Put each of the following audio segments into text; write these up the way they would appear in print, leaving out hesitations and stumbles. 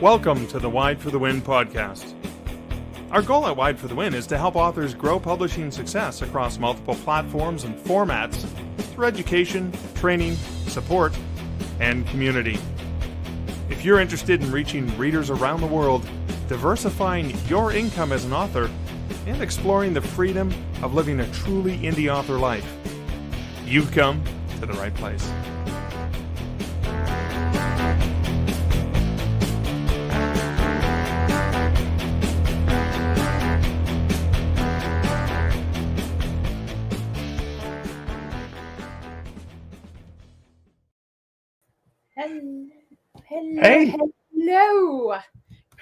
Welcome to the Wide for the Win podcast. Our goal at Wide for the Win is to help authors grow publishing success across multiple platforms and formats through education, training, support, and community. If you're interested in reaching readers around the world, diversifying your income as an author, and exploring the freedom of living a truly indie author life, you've come to the right place. Hello.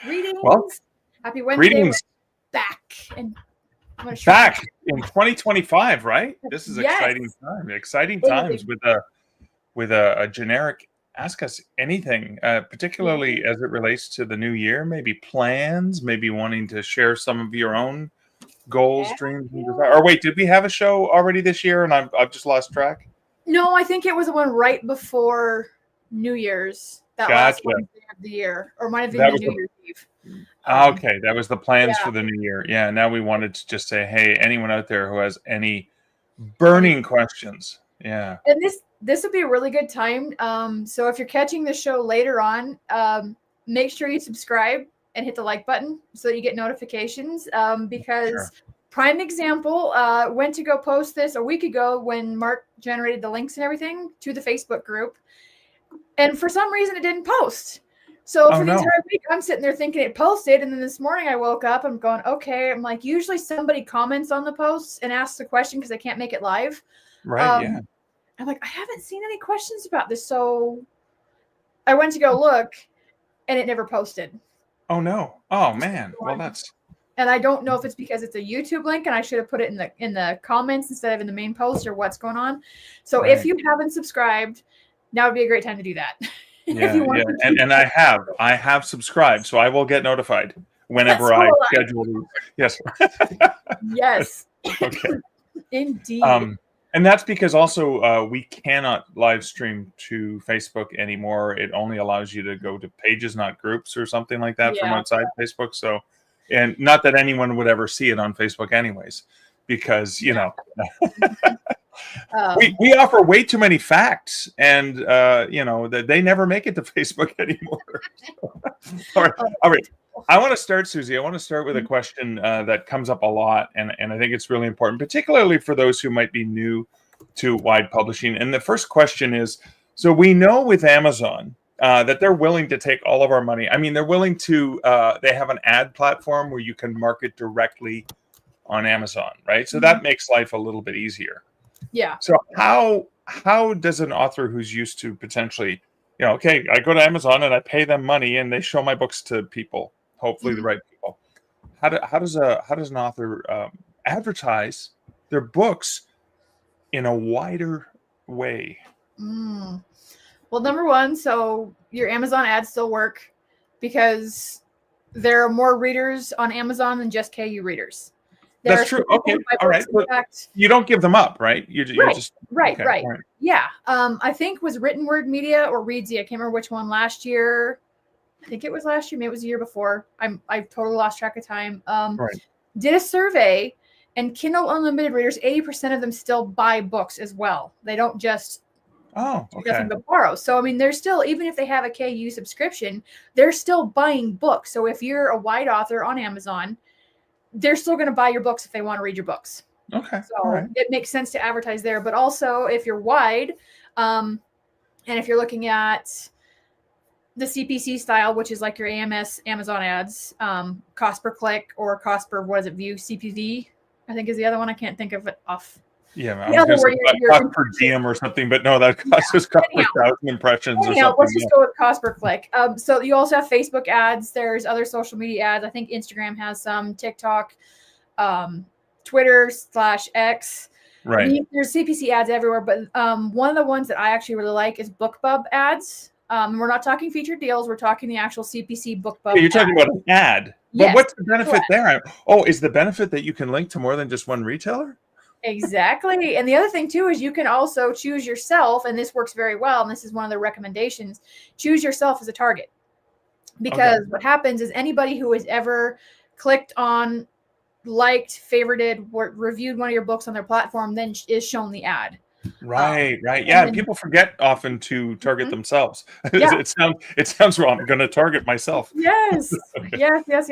Greetings. Well, Happy Wednesday. Greetings. Back. And I'm gonna Back in 2025, right? This is Yes. exciting time. Exciting It is. times with a generic ask us anything, particularly as it relates to the new year. Maybe plans, maybe wanting to share some of your own goals, Yeah. dreams, and desires. Or wait, did we have a show already this year and I've just lost track? No, I think it was the one right before New Year's. That last Gotcha. Wednesday of the year. Or might have That been was New the- Year's Eve. Okay, that was the plans yeah. for the new year. Yeah, now we wanted to just say, hey, anyone out there who has any burning questions? Yeah. And this would be a really good time. So if you're catching the show later on, make sure you subscribe and hit the like button so that you get notifications. Because Sure. prime example, went to go post this a week ago when Mark generated the links and everything to the Facebook group. And for some reason it didn't post. So for the entire week, I'm sitting there thinking it posted. And then this morning I woke up, I'm going, okay. I'm like, usually somebody comments on the posts and asks a question because I can't make it live. Right, yeah. I'm like, I haven't seen any questions about this. So I went to go look and it never posted. Oh no. Oh man. Well, that's And I don't know if it's because it's a YouTube link and I should have put it in the comments instead of in the main post or what's going on. So Right. if you haven't subscribed, now would be a great time to do that. yeah, yeah. And I have subscribed, so I will get notified whenever That's I cool. schedule these. Yes. Yes. Okay. Indeed. And that's because also we cannot live stream to Facebook anymore. It only allows you to go to pages, not groups or something like that from Yeah. outside Facebook. So, and not that anyone would ever see it on Facebook anyways, because, you know, we offer way too many facts and, you know, that they never make it to Facebook anymore. All right. I want to start, Susie. I want to start with a question that comes up a lot, and I think it's really important, particularly for those who might be new to Wide Publishing. And the first question is, so we know with Amazon that they're willing to take all of our money. I mean, they're willing to, they have an ad platform where you can market directly on Amazon, right? So that makes life a little bit easier. Yeah. So how does an author who's used to potentially, you know, okay, I go to Amazon and I pay them money and they show my books to people, hopefully the right people. How does an author advertise their books in a wider way? Well, number one, so your Amazon ads still work because there are more readers on Amazon than just KU readers. That's true. Okay, all right. You don't give them up, right? You're just right. Okay, right. Yeah. I think was Written Word Media or Readsy. I can't remember which one last year. I think it was last year. Maybe it was the year before. I've totally lost track of time. Right. Did a survey, and Kindle Unlimited readers, 80% of them still buy books as well. They don't just do nothing but borrow. So I mean, they're still, even if they have a KU subscription, they're still buying books. So if you're a Wide author on Amazon, they're still going to buy your books if they want to read your books. Okay. So it makes sense to advertise there. But also if you're Wide, and if you're looking at the CPC style, which is like your AMS Amazon ads, cost per click or cost per, what is it, view, CPV, I think is the other one. I can't think of it off. Yeah, I was going to say cost per DM or something, but no, that cost is cost per 1,000 impressions or something. Let's just go with cost per click. So you also have Facebook ads. There's other social media ads. I think Instagram has some, TikTok, Twitter/X. Right. There's CPC ads everywhere, but one of the ones that I actually really like is BookBub ads. We're not talking featured deals. We're talking the actual CPC BookBub. You're talking about an ad. Yes, but what's the benefit there? Oh, is the benefit that you can link to more than just one retailer? Exactly. And the other thing too is you can also choose yourself, and this works very well, and this is one of the recommendations, choose yourself as a target. because what happens is anybody who has ever clicked on, liked, favorited, reviewed one of your books on their platform then is shown the ad. Right. Yeah, and people forget often to target themselves. Yeah. It sounds wrong. I'm going to target myself. Yes. Yes.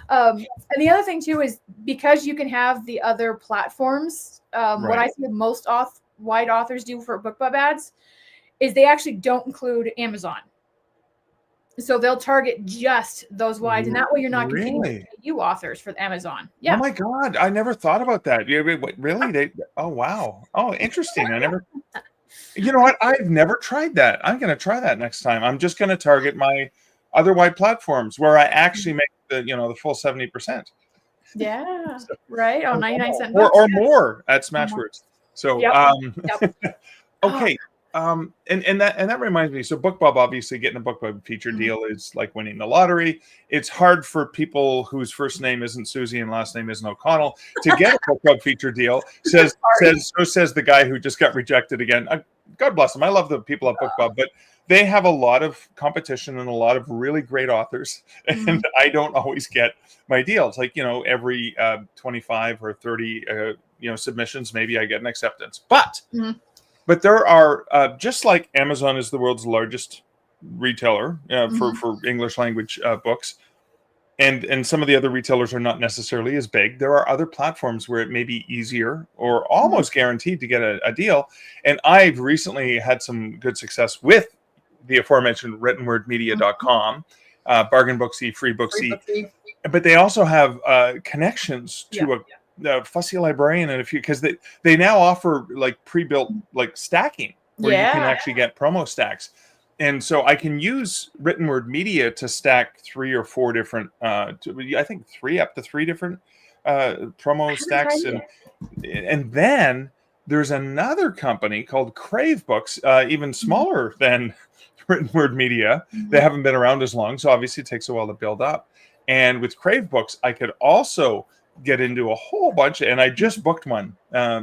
And the other thing too is because you can have the other platforms. What I see most wide authors do for BookBub ads is they actually don't include Amazon. So they'll target just those wides, and that way you're not competing with you authors for Amazon. Yeah. Oh my God, I never thought about that. Really? Oh wow. Oh, interesting. I never. You know what? I've never tried that. I'm going to try that next time. I'm just going to target my other wide platforms where I actually make the full 70%. Yeah. Right. Oh, 99 cents. Or more at Smashwords. So okay. And that reminds me. So BookBub, obviously getting a BookBub feature deal is like winning the lottery. It's hard for people whose first name isn't Susie and last name isn't O'Connell to get a BookBub feature deal. Says the guy who just got rejected again. God bless them. I love the people at BookBub, but they have a lot of competition and a lot of really great authors, and I don't always get my deals. Like every 25 or 30 submissions, maybe I get an acceptance, But there are, just like Amazon is the world's largest retailer for English language books, and some of the other retailers are not necessarily as big, there are other platforms where it may be easier or almost guaranteed to get a deal. And I've recently had some good success with the aforementioned writtenwordmedia.com, Bargain Booksy, Free Booksy, but they also have connections to a Fussy Librarian and a few, because they now offer like pre-built like stacking where you can actually get promo stacks, and so I can use Written Word Media to stack 3 or 4 different I think 3 up to 3 different promo stacks, and then there's another company called Crave Books, even smaller than Written Word Media. They haven't been around as long, so obviously it takes a while to build up. And with Crave Books, I could also get into a whole bunch, and I just booked one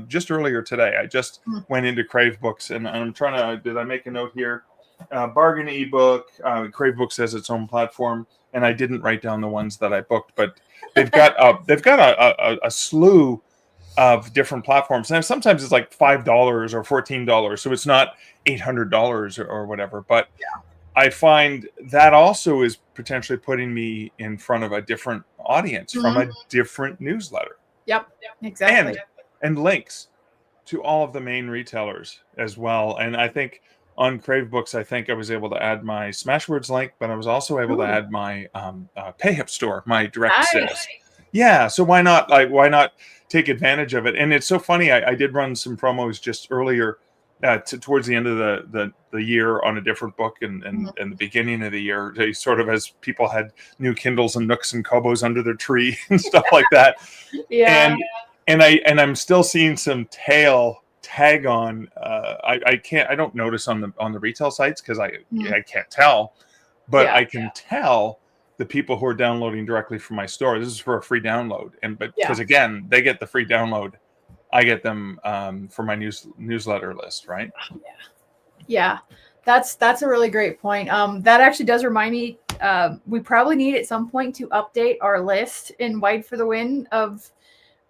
just earlier today. I just went into Crave Books, and I'm trying to. Did I make a note here? Bargain ebook. Crave Books has its own platform, and I didn't write down the ones that I booked, but they've got a slew of different platforms, and sometimes it's like $5 or $14, so it's not $800 or whatever. But I find that also is potentially putting me in front of a different audience from a different newsletter. Yep, exactly. And links to all of the main retailers as well. And I think on Crave Books, I think I was able to add my Smashwords link, but I was also able to add my PayHip store, my direct sales. Yeah, so why not take advantage of it? And it's so funny. I did run some promos just earlier towards the end of the year on a different book, and the beginning of the year, they sort of, as people had new Kindles and Nooks and Kobos under their tree and stuff like that. And I'm still seeing some tail tag on. I don't notice on the retail sites because I can't tell, but I can tell the people who are downloading directly from my store. This is for a free download, because again, they get the free download. I get them for my newsletter list, right? Yeah, that's a really great point. That actually does remind me. We probably need at some point to update our list in Wide for the Win of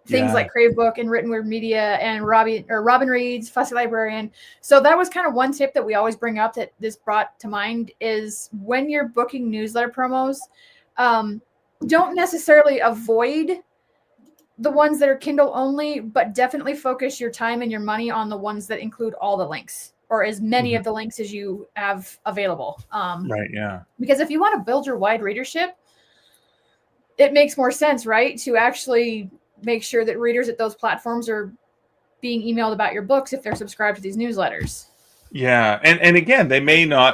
things like Crave Book and Written Word Media and Robin Reads, Fussy Librarian. So that was kind of one tip that we always bring up that this brought to mind is when you're booking newsletter promos, don't necessarily avoid the ones that are Kindle only, but definitely focus your time and your money on the ones that include all the links or as many of the links as you have available. Right. Yeah. Because if you want to build your wide readership, it makes more sense, right? To actually make sure that readers at those platforms are being emailed about your books if they're subscribed to these newsletters. Yeah. And again,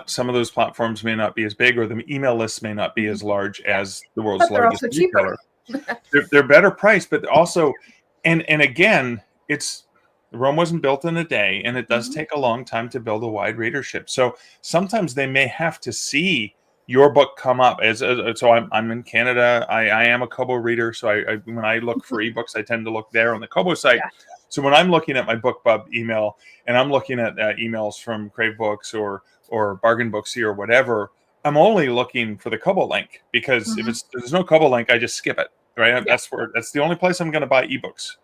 some of those platforms may not be as big, or the email lists may not be as large as the world's largest retailer. They're better priced, but also, and again, Rome wasn't built in a day, and it does take a long time to build a wide readership. So sometimes they may have to see your book come up so I'm in Canada. I am a Kobo reader, so I when I look for ebooks, I tend to look there on the Kobo site. Yeah. So when I'm looking at my BookBub email and I'm looking at emails from Crave Books or Bargain Booksy or whatever, I'm only looking for the Kobo link, because if there's no Kobo link, I just skip it. Right. Yeah. That's the only place I'm going to buy ebooks.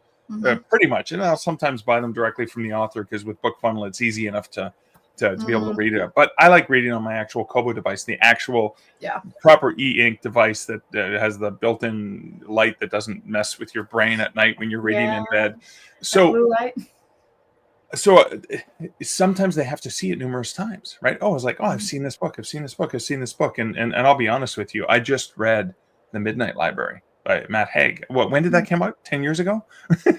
Pretty much. And I'll sometimes buy them directly from the author, because with BookFunnel, it's easy enough to be able to read it. But I like reading on my actual Kobo device, the actual proper e-ink device that has the built-in light that doesn't mess with your brain at night when you're reading in bed. So blue light. So sometimes they have to see it numerous times, right? Oh, it's like, oh, I've seen this book. I've seen this book. I've seen this book. And I'll be honest with you. I just read The Midnight Library by Matt Haig. When did that come out? 10 years ago?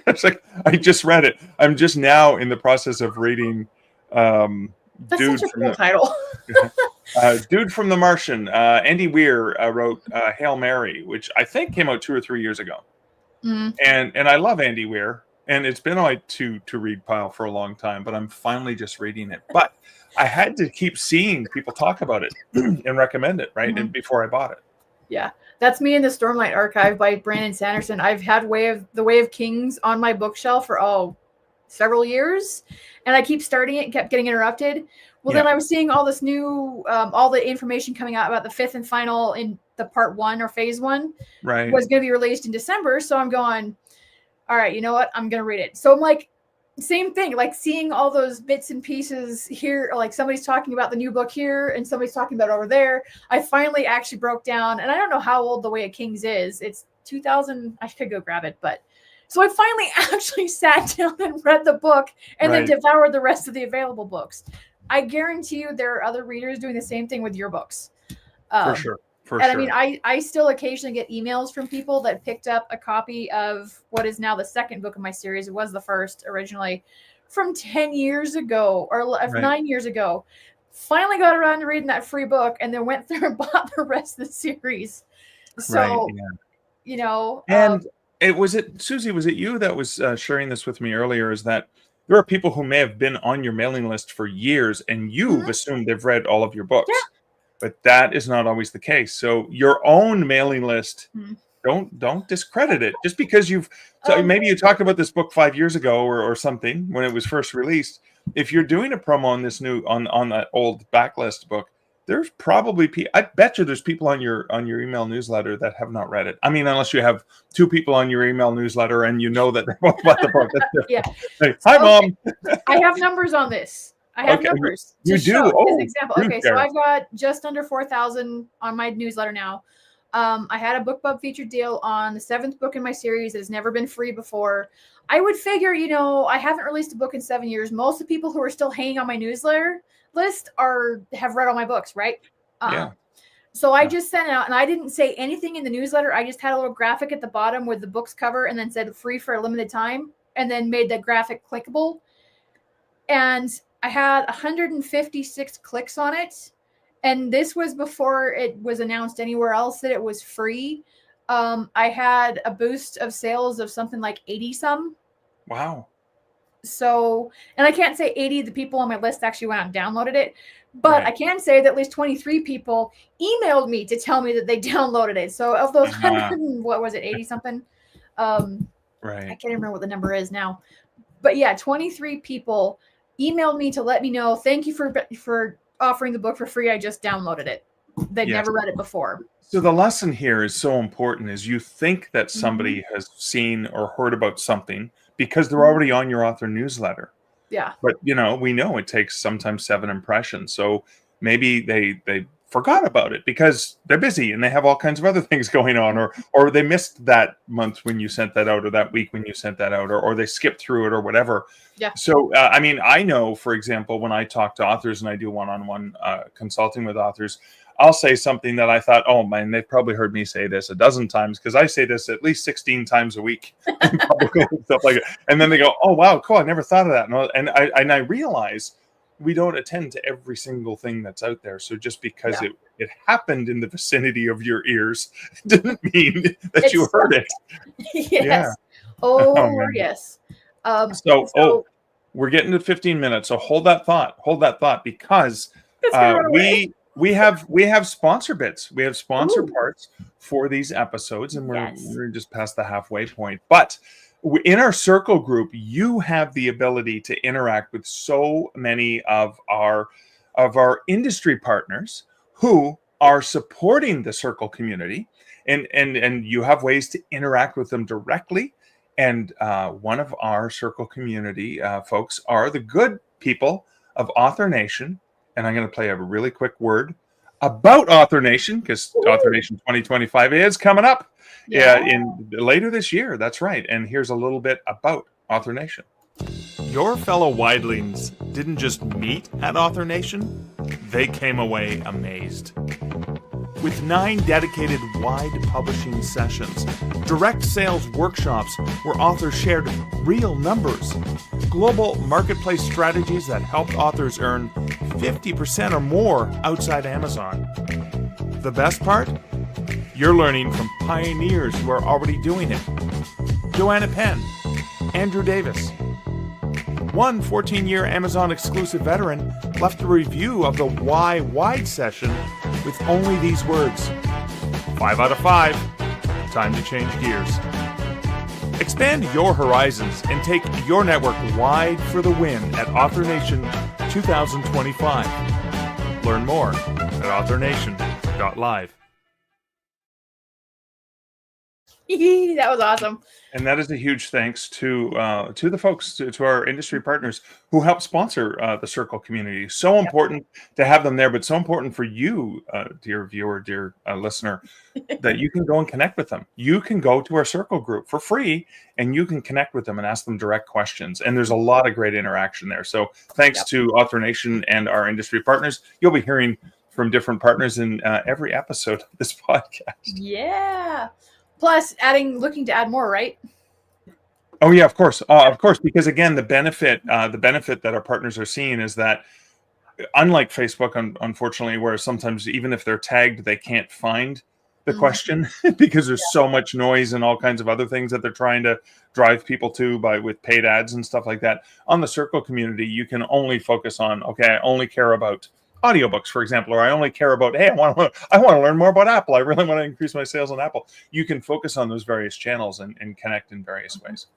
It's like, I just read it. I'm just now in the process of reading That's Dude such a from cool title. Dude from the Martian. Andy Weir wrote Hail Mary, which I think came out 2 or 3 years ago. And I love Andy Weir. And it's been on my to read pile for a long time, but I'm finally just reading it. But I had to keep seeing people talk about it and recommend it, right? And before I bought it. Yeah, that's me in the Stormlight Archive by Brandon Sanderson. I've had The Way of Kings on my bookshelf for several years, and I keep starting it and kept getting interrupted. Well, then I was seeing all this new, all the information coming out about the 5th and final in the part 1 or phase 1 was going to be released in December. So I'm going, all right, you know what? I'm going to read it. So I'm like, same thing, like seeing all those bits and pieces here, like somebody's talking about the new book here and somebody's talking about over there. I finally actually broke down, and I don't know how old The Way of Kings is. It's 2000. I could go grab it, but so I finally actually sat down and read the book and then devoured the rest of the available books. I guarantee you there are other readers doing the same thing with your books. For sure. I mean, I still occasionally get emails from people that picked up a copy of what is now the second book of my series. It was the first originally from 10 years ago or 9 years ago. Finally got around to reading that free book and then went through and bought the rest of the series. So, you know. And Susie, was it you that was sharing this with me earlier, is that there are people who may have been on your mailing list for years and you've assumed they've read all of your books. Yeah. But that is not always the case. So your own mailing list, don't discredit it just because maybe you talked about this book 5 years ago or something when it was first released. If you're doing a promo on this new on that old backlist book, there's probably I bet you there's people on your email newsletter that have not read it. I mean, unless you have 2 people on your email newsletter and you know that they both bought the book. Yeah. Hey, hi, Mom. I have numbers on this. I have numbers. You do? As an example. Okay, so I've got just under 4,000 on my newsletter now. I had a BookBub featured deal on the 7th book in my series. It's never been free before. I would figure, I haven't released a book in 7 years. Most of the people who are still hanging on my newsletter list have read all my books, right? So I just sent it out, and I didn't say anything in the newsletter. I just had a little graphic at the bottom with the book's cover and then said free for a limited time, and then made the graphic clickable. And I had 156 clicks on it. And this was before it was announced anywhere else that it was free. I had a boost of sales of something like 80 some. Wow. So, and I can't say 80 of the people on my list actually went out and downloaded it, but I can say that at least 23 people emailed me to tell me that they downloaded it. So of those 100, what was it, 80 something? I can't remember what the number is now. But yeah, 23 people emailed me to let me know, thank you for offering the book for free. I just downloaded it. They'd never read it before. So the lesson here is so important, is you think that somebody has seen or heard about something because they're already on your author newsletter. Yeah. But, we know it takes sometimes 7 impressions. So maybe they forgot about it because they're busy and they have all kinds of other things going on, or they missed that month when you sent that out, or that week when you sent that out, or they skipped through it or whatever. Yeah. So, I mean, I know, for example, when I talk to authors and I do one-on-one consulting with authors, I'll say something that I thought, oh man, they've probably heard me say this a dozen times, because I say this at least 16 times a week in public and stuff like it. And then they go, oh wow, cool, I never thought of that. And I realize we don't attend to every single thing that's out there. So just because it happened in the vicinity of your ears didn't mean that you heard it. Yes. Yeah. Oh yes. So we're getting to 15 minutes. So hold that thought, because we have sponsor bits. We have sponsor parts for these episodes, and we're just past the halfway point. But in our circle group, you have the ability to interact with so many of our industry partners who are supporting the Circle community, and you have ways to interact with them directly. And one of our Circle community folks are the good people of Author Nation. And I'm going to play a really quick word about Author Nation, because Author Nation 2025 is coming up in later this year. That's right. And here's a little bit about Author Nation. Your fellow Widelings didn't just meet at Author Nation, they came away amazed. With 9 dedicated wide publishing sessions, direct sales workshops where authors shared real numbers, global marketplace strategies that helped authors earn 50% or more outside Amazon. The best part? You're learning from pioneers who are already doing it. Joanna Penn, Andrew Davis. One 14-year Amazon exclusive veteran left a review of the Why Wide session with only these words: 5 out of 5, time to change gears. Expand your horizons and take your network wide for the win at Author Nation 2025. Learn more at authornation.live. That was awesome. And that is a huge thanks to the folks, to our industry partners who help sponsor the Circle community. So important to have them there, but so important for you, dear viewer, dear listener, that you can go and connect with them. You can go to our Circle group for free, and you can connect with them and ask them direct questions. And there's a lot of great interaction there. So thanks to Author Nation and our industry partners. You'll be hearing from different partners in every episode of this podcast. Yeah. Plus, looking to add more, right? Oh yeah, of course, because again, the benefit that our partners are seeing is that, unlike Facebook, unfortunately, where sometimes even if they're tagged, they can't find the question because there's so much noise and all kinds of other things that they're trying to drive people to with paid ads and stuff like that. On the Circle community, you can only focus on, okay, I only care about audiobooks, for example, or I only care about, hey, I want to learn more about Apple. I really want to increase my sales on Apple. You can focus on those various channels and connect in various ways.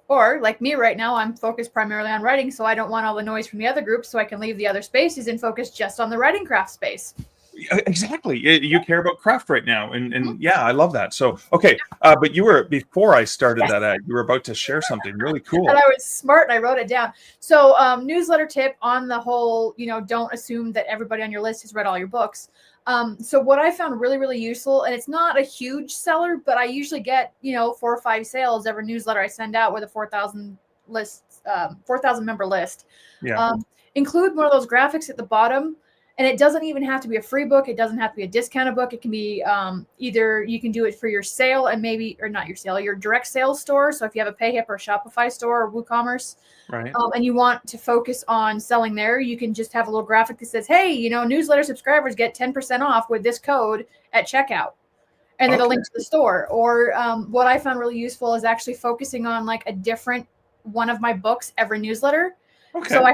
Or like me right now, I'm focused primarily on writing, so I don't want all the noise from the other groups, so I can leave the other spaces and focus just on the writing craft space. Exactly. You care about craft right now. And yeah, I love that. So, okay. But before I started that ad, you were about to share something really cool. And I was smart and I wrote it down. So newsletter tip on the whole, don't assume that everybody on your list has read all your books. So what I found really, really useful, and it's not a huge seller, but I usually get, 4 or 5 sales every newsletter I send out with a 4,000 member list. Yeah. Include one of those graphics at the bottom. And it doesn't even have to be a free book. It doesn't have to be a discounted book. It can be either you can do it for your sale and or not your sale, your direct sales store. So if you have a PayHip or a Shopify store or WooCommerce, right, and you want to focus on selling there, you can just have a little graphic that says, hey, newsletter subscribers get 10% off with this code at checkout. And then a link to the store. Or what I found really useful is actually focusing on like a different one of my books every newsletter. Okay. So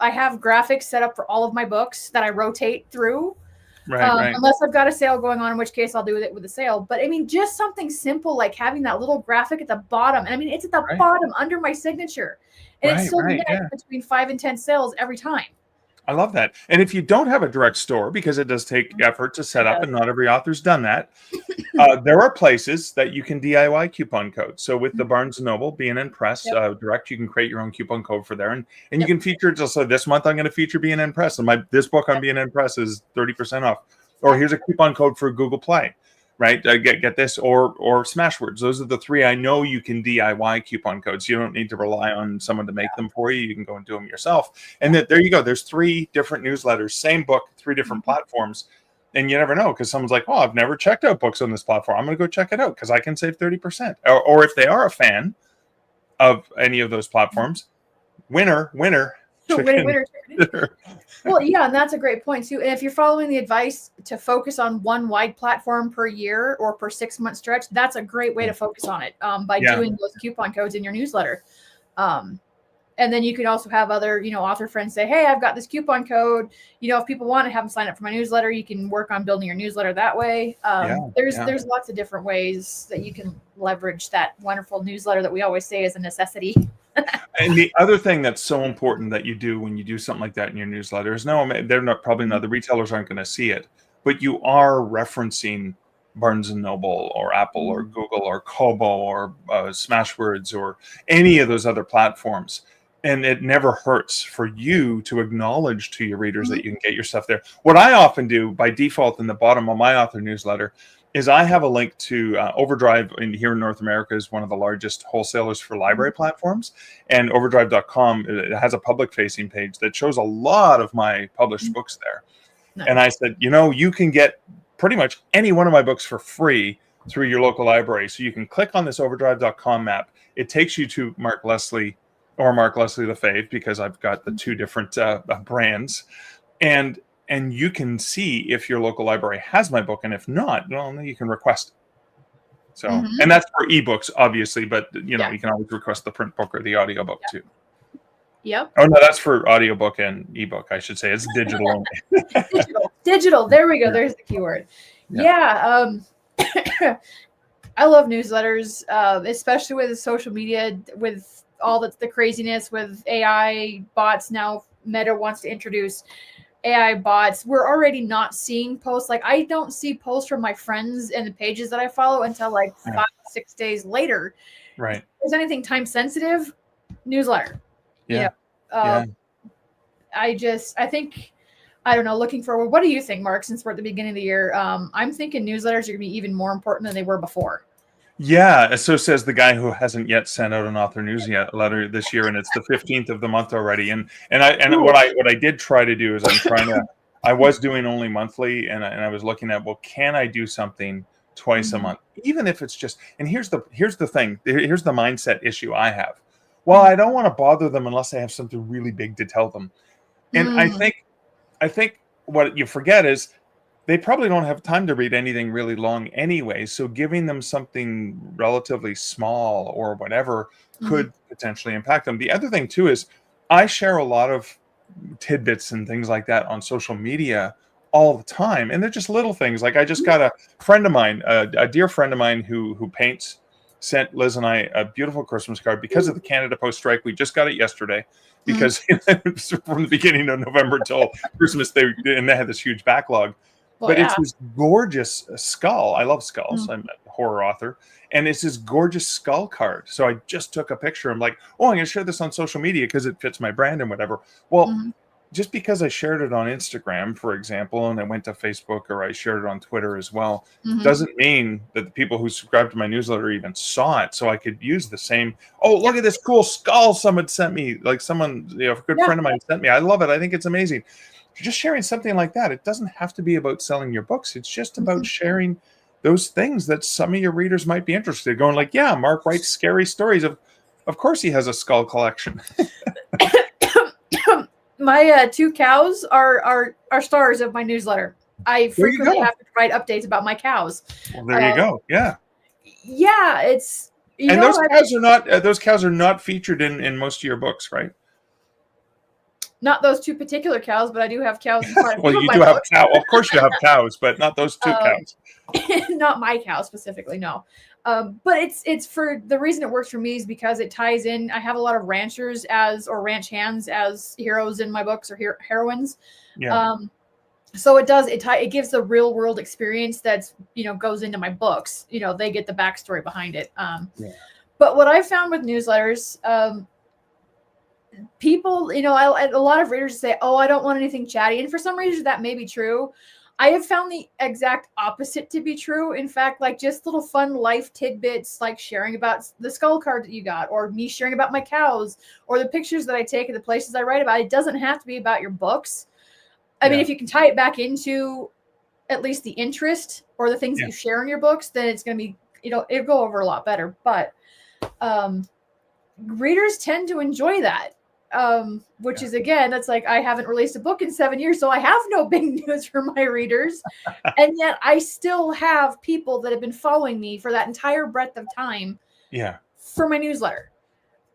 I have graphics set up for all of my books that I rotate through. Right. Unless I've got a sale going on, in which case I'll do it with a sale. But I mean, just something simple like having that little graphic at the bottom. And I mean, it's at the bottom under my signature. And it's still between 5 and 10 sales every time. I love that. And if you don't have a direct store, because it does take effort to set up, and not every author's done that, there are places that you can DIY coupon codes. So with the Barnes & Noble, B&N Press Direct, you can create your own coupon code for there. And you can feature just so this month I'm going to feature B&N Press. And this book on B&N Press is 30% off. Or here's a coupon code for Google Play. Right? Get this or Smashwords. Those are the 3 I know you can DIY coupon codes. You don't need to rely on someone to make them for you. You can go and do them yourself. And there you go. There's 3 different newsletters, same book, 3 different platforms. And you never know, because someone's like, oh, I've never checked out books on this platform. I'm going to go check it out because I can save 30%. Or if they are a fan of any of those platforms, winner. Winner. Well, yeah, and that's a great point too. And if you're following the advice to focus on one wide platform per year or per 6-month stretch, that's a great way to focus on it by doing those coupon codes in your newsletter. And then you can also have other, author friends say, hey, I've got this coupon code. If people want to have them sign up for my newsletter, you can work on building your newsletter that way. There's lots of different ways that you can leverage that wonderful newsletter that we always say is a necessity. And the other thing that's so important that you do when you do something like that in your newsletter is, the retailers aren't going to see it, but you are referencing Barnes and Noble or Apple or Google or Kobo or Smashwords or any of those other platforms. And it never hurts for you to acknowledge to your readers that you can get your stuff there. What I often do by default in the bottom of my author newsletter is I have a link to Overdrive here in North America is one of the largest wholesalers for library platforms. And overdrive.com, it has a public facing page that shows a lot of my published books there. Nice. And I said, you can get pretty much any one of my books for free through your local library. So you can click on this overdrive.com map. It takes you to Mark Leslie or Mark Leslie the Fave, because I've got the two different brands. And you can see if your local library has my book. And if not, well, you can request it. So, and that's for ebooks, obviously, but you can always request the print book or the audiobook too. Yep. Oh no, that's for audiobook and ebook, I should say. It's digital only. Digital. There we go. There's the keyword. Yeah. I love newsletters, especially with social media, with all the craziness with AI bots. Now Meta wants to introduce AI bots. We're already not seeing posts. Like, I don't see posts from my friends and the pages that I follow until like 5-6 days later. Right. If there's anything time sensitive, newsletter. Yeah. I think, I don't know, looking forward. What do you think, Mark, since we're at the beginning of the year? I'm thinking newsletters are going to be even more important than they were before. Yeah, so says the guy who hasn't yet sent out an author newsletter this year, and it's the 15th of the month already. And what I did try to do is I was doing only monthly, and I was looking at, well, can I do something twice a month, even if it's just. And here's the thing. Here's the mindset issue I have. Well, I don't want to bother them unless I have something really big to tell them. And I think what you forget is they probably don't have time to read anything really long anyway. So giving them something relatively small or whatever could potentially impact them. The other thing too is I share a lot of tidbits and things like that on social media all the time. And they're just little things. Like I just got a friend of mine, a dear friend of mine who paints, sent Liz and I a beautiful Christmas card because of the Canada Post strike. We just got it yesterday because from the beginning of November till Christmas, they had this huge backlog. But it's this gorgeous skull. I love skulls. I'm a horror author. And it's this gorgeous skull card. So I just took a picture. I'm like, I'm going to share this on social media because it fits my brand and whatever. Well, just because I shared it on Instagram, for example, and I went to Facebook or I shared it on Twitter as well, doesn't mean that the people who subscribed to my newsletter even saw it. So I could use the same, look at this cool skull someone sent me. Like someone, a good friend of mine sent me. I love it. I think it's amazing. Just sharing something like that. It doesn't have to be about selling your books. It's just about sharing those things that some of your readers might be interested in. Going like, yeah, Mark writes scary stories. Of course he has a skull collection. My two cows are stars of my newsletter. I frequently have to provide updates about my cows. Well, there you go. Yeah. Yeah, it's those cows are not featured in most of your books, right? Not those two particular cows, but I do have cows. Well, you do have cows. Of course, you have cows, but not those two cows. Not my cow specifically, no. But it's for the reason it works for me is because it ties in. I have a lot of ranchers ranch hands as heroes in my books or heroines. Yeah. So it gives the real world experience that's goes into my books. They get the backstory behind it. But what I found with newsletters, people, a lot of readers say, I don't want anything chatty. And for some reason that may be true. I have found the exact opposite to be true. In fact, like just little fun life tidbits, like sharing about the skull card that you got, or me sharing about my cows, or the pictures that I take of the places I write about. It doesn't have to be about your books. I mean, if you can tie it back into at least the interest or the things that you share in your books, then it's going to be, it'll go over a lot better. But readers tend to enjoy that. Which is, again, that's like, I haven't released a book in 7 years, so I have no big news for my readers. And yet I still have people that have been following me for that entire breadth of time for my newsletter.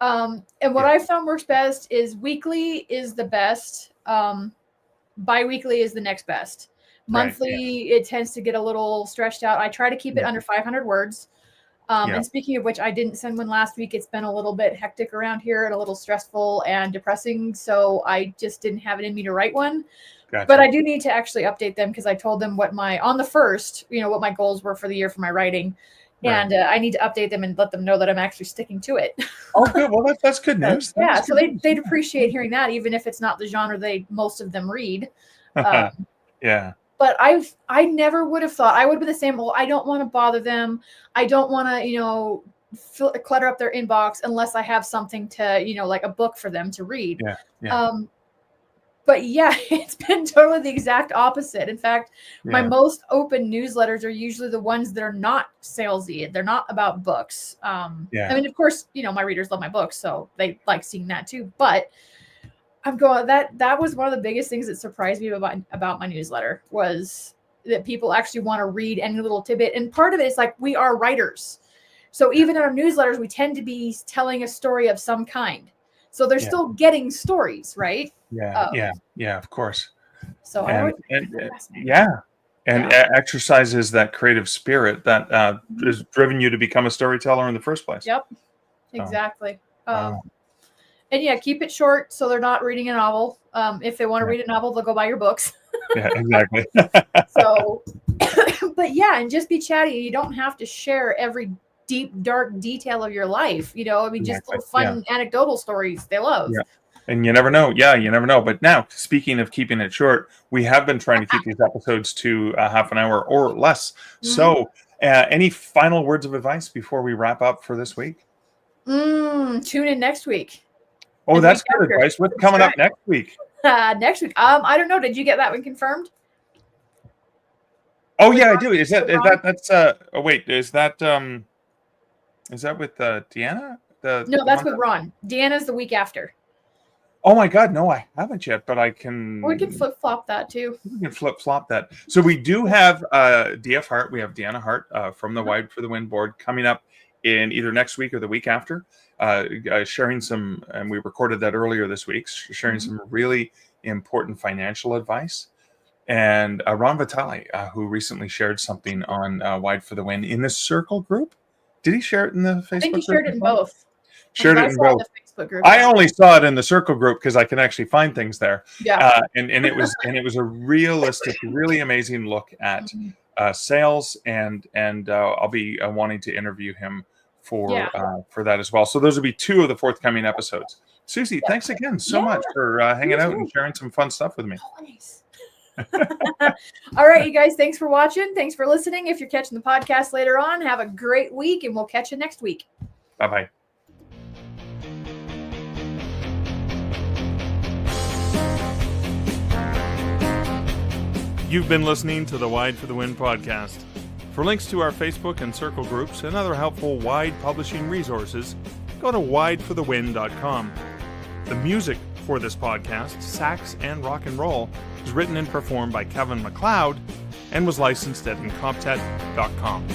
And what I found works best is weekly is the best. Bi-weekly is the next best. Monthly, it tends to get a little stretched out. I try to keep it under 500 words. And speaking of which, I didn't send one last week. It's been a little bit hectic around here and a little stressful and depressing. So I just didn't have it in me to write one. Gotcha. But I do need to actually update them because I told them what on the first, what my goals were for the year for my writing. Right. And I need to update them and let them know that I'm actually sticking to it. Oh, good. Well, that's good news. Yeah. So they'd appreciate hearing that, even if it's not the genre most of them read. Yeah. But I never would have thought. I would have been the same. Well, I don't want to bother them. I don't want to, clutter up their inbox unless I have something to, like a book for them to read. Yeah. But yeah, it's been totally the exact opposite. In fact, my most open newsletters are usually the ones that are not salesy. They're not about books. I mean, of course, my readers love my books, so they like seeing that too. But I'm going that was one of the biggest things that surprised me about my newsletter was that people actually want to read any little tidbit. And part of it is like we are writers. So even in our newsletters, we tend to be telling a story of some kind. So they're still getting stories, right? Yeah, of course. So exercises that creative spirit that has driven you to become a storyteller in the first place. Yep, exactly. And keep it short so they're not reading a novel. If they want to read a novel, they'll go buy your books. Yeah, exactly. So, but and just be chatty. You don't have to share every deep, dark detail of your life. Just little fun anecdotal stories they love. Yeah. And you never know. Yeah, you never know. But now, speaking of keeping it short, we have been trying to keep these episodes to half an hour or less. Mm-hmm. So any final words of advice before we wrap up for this week? Tune in next week. Oh, that's good advice. What's coming up next week? Next week. I don't know. Did you get that one confirmed? Oh, yeah, I do. Is that with Deanna? No, that's with Ron. Deanna's the week after. Oh my God, no, I haven't yet, but I can. We can flip-flop that too. We can flip-flop that. So we do have DF Hart. We have Deanna Hart from the Wide for the Win board coming up in either next week or the week after, sharing some, and we recorded that earlier this week, sharing some really important financial advice. And Ron Vitale, who recently shared something on Wide for the Win in the Circle group. Did he share it in the Facebook group? I think he shared it in both. Shared it in both. Group. I only saw it in the Circle group because I can actually find things there. Yeah. And it was a realistic, really amazing look at sales, and I'll be wanting to interview him for that as well. So those will be 2 of the forthcoming episodes. Susie, thanks again so much for hanging out and sharing some fun stuff with me. Always. All right, you guys, thanks for watching. Thanks for listening. If you're catching the podcast later on, have a great week, and we'll catch you next week. Bye-bye. You've been listening to the Wide for the Win podcast. For links to our Facebook and Circle groups and other helpful Wide publishing resources, go to wideforthewin.com. The music for this podcast, Sax and Rock and Roll, was written and performed by Kevin MacLeod and was licensed at incomptet.com.